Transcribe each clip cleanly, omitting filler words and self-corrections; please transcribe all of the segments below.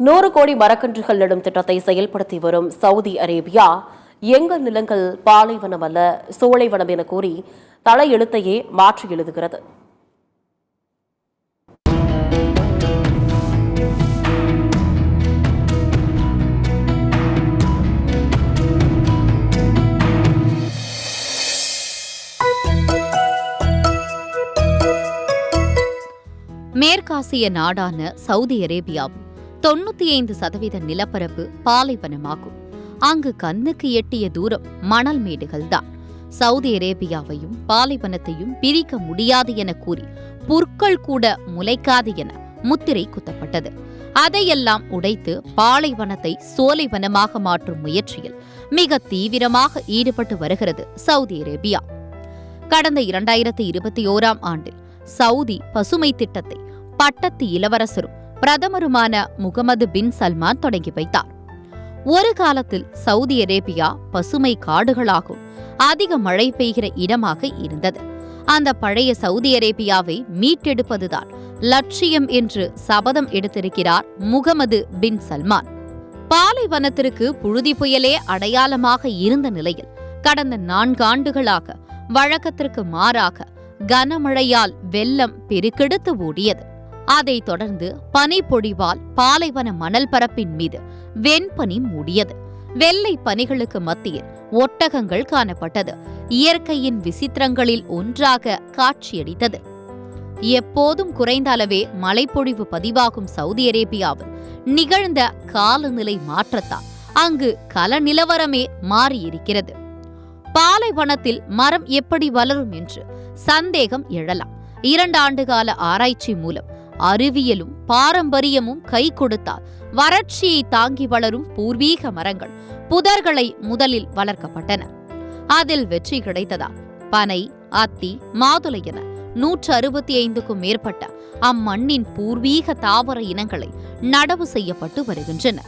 100 கோடி மரக்கன்றுகள் நடும் திட்டத்தை செயல்படுத்தி வரும் சவுதி அரேபியா எங்கள் நிலங்கள் பாலைவனம் அல்ல சோலைவனம் என கூறி தலையெழுத்தையே மாற்றி எழுதுகிறது. மேற்காசிய நாடான சவுதி அரேபியாவும் 95% நிலப்பரப்பு பாலைவனமாகும். அங்கு கண்ணுக்கு எட்டிய தூரம் மணல் மேடுகள்தான். சவுதி அரேபியாவையும் பாலைவனத்தையும் பிரிக்க முடியாது என கூறி புற்கள் கூட முளைக்காது என முத்திரை குத்தப்பட்டது. அதையெல்லாம் உடைத்து பாலைவனத்தை சோலைவனமாக மாற்றும் முயற்சியில் மிக தீவிரமாக ஈடுபட்டு வருகிறது சவுதி அரேபியா. கடந்த 2021ஆம் ஆண்டில் சவுதி பசுமை திட்டத்தை பட்டத்து இளவரசரும் பிரதமருமான முகமது பின் சல்மான் தொடங்கி வைத்தார். ஒரு காலத்தில் சவுதி அரேபியா பசுமை காடுகளாகும் அதிக மழை பெய்கிற இடமாக இருந்தது. அந்த பழைய சவுதி அரேபியாவை மீட்டெடுப்பதுதான் லட்சியம் என்று சபதம் எடுத்திருக்கிறார் முகமது பின் சல்மான். பாலைவனத்திற்கு புழுதி புயலே அடையாளமாக இருந்த நிலையில் கடந்த 4 ஆண்டுகளாக வழக்கத்திற்கு மாறாக கனமழையால் வெள்ளம் பெருக்கெடுத்து ஓடியது. அதைத் தொடர்ந்து பனிப்பொழிவால் பாலைவன மணல் பரப்பின் மீது வெண்பனி மூடியது. வெள்ளை பனிகளுக்கு மத்தியில் ஒட்டகங்கள் காணப்பட்டது. இயற்கையின் விசித்திரங்களில் ஒன்றாக காட்சியளித்தது. எப்போதும் குறைந்த அளவே மழைப்பொழிவு பதிவாகும் சவுதி அரேபியாவில் நிகழ்ந்த காலநிலை மாற்றத்தால் அங்கு கல நிலவரமே மாறியிருக்கிறது. பாலைவனத்தில் மரம் எப்படி வளரும் என்று சந்தேகம் எழலாம். 2 ஆண்டுகால ஆராய்ச்சி மூலம் அறிவியலும் பாரம்பரியமும் கை கொடுத்தால் வறட்சியை தாங்கி வளரும் பூர்வீக மரங்கள் புதர்களை முதலில் வளர்க்கப்பட்டன. அதில் வெற்றி கிடைத்ததால் பனை, அத்தி, மாதுளை என 165க்கும் மேற்பட்ட அம்மண்ணின் பூர்வீக தாவர இனங்களை நடவு செய்யப்பட்டு வருகின்றன.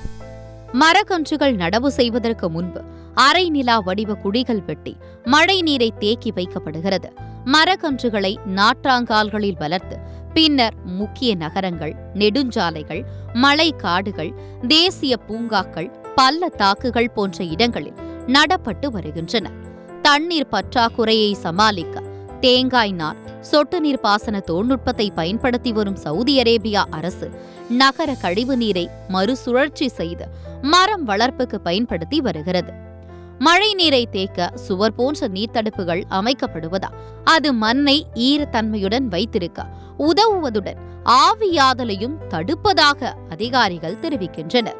மரக்கன்றுகள் நடவு செய்வதற்கு முன்பு அரை நிலா வடிவ குழிகள் வெட்டி மழை நீரை தேக்கி வைக்கப்படுகிறது. மரக்கன்றுகளை நாற்றாங்கால்களில் வளர்த்து பின்னர் முக்கிய நகரங்கள், நெடுஞ்சாலைகள், மலை காடுகள், தேசிய பூங்காக்கள், பள்ளத்தாக்குகள் போன்ற இடங்களில் நடப்பட்டு வருகின்றன. தண்ணீர் பற்றாக்குறையை சமாளிக்க தேங்காய் நார், சொட்டு நீர் பாசன தொழில்நுட்பத்தை பயன்படுத்தி வரும் சவுதி அரேபியா அரசு நகர கழிவு நீரை மறுசுழற்சி செய்து மரம் வளர்ப்புக்கு பயன்படுத்தி வருகிறது. மழை நீரை தேக்க சுவர் போன்ற நீர்த்தடுப்புகள் அமைக்கப்படுவதால் அது மண்ணை ஈரத்தன்மையுடன் வைத்திருக்க உதவுவதுடன் ஆவியாதலையும் தடுப்பதாக அதிகாரிகள் தெரிவிக்கின்றனர்.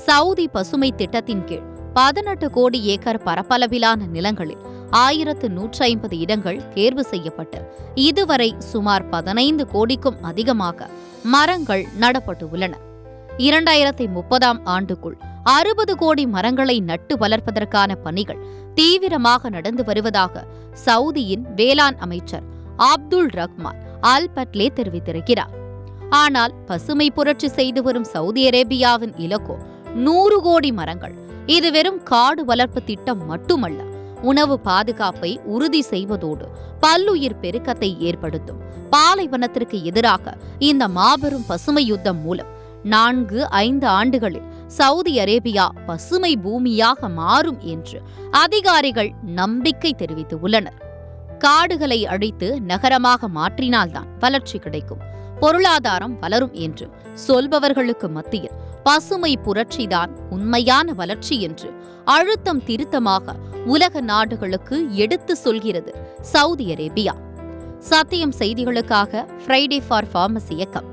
சவுதி பசுமை திட்டத்தின் கீழ் 18 கோடி ஏக்கர் பரப்பளவிலான நிலங்களில் 1150 இடங்கள் தேர்வு செய்யப்பட்டு இதுவரை சுமார் 15 கோடிக்கும் அதிகமாக மரங்கள் நடப்பட்டு உள்ளன. 2030ஆம் ஆண்டுக்குள் 60 கோடி மரங்களை நட்டு வளர்ப்பதற்கான பணிகள் தீவிரமாக நடந்து வருவதாக சவுதியின் வேளாண் அமைச்சர் அப்துல் ரஹ்மான் அல் பட்லே தெரிவித்திருக்கிறார். ஆனால் பசுமை புரட்சி செய்து வரும் சவுதி அரேபியாவின் இலக்கோ 100 கோடி மரங்கள். இது வெறும் காடு வளர்ப்பு திட்டம் மட்டுமல்ல, உணவு பாதுகாப்பை உறுதி செய்வதோடு பல்லுயிர் பெருக்கத்தை ஏற்படுத்தும். பாலைவனத்திற்கு எதிராக இந்த மாபெரும் பசுமை யுத்தம் மூலம் 4-5 ஆண்டுகளில் சவுதி அரேபியா பசுமை பூமியாக மாறும் என்று அதிகாரிகள் நம்பிக்கை தெரிவித்துள்ளனர். காடுகளை அழித்து நகரமாக மாற்றினால்தான் வளர்ச்சி கிடைக்கும், பொருளாதாரம் வளரும் என்று சொல்பவர்களுக்கு மத்தியில் பசுமை புரட்சிதான் உண்மையான வளர்ச்சி என்று அழுத்தம் திருத்தமாக உலக நாடுகளுக்கு எடுத்து சொல்கிறது சவுதி அரேபியா. சத்தியம் செய்திகளுக்காக ஃப்ரைடே ஃபார் ஃபார்மசி இயக்கம்.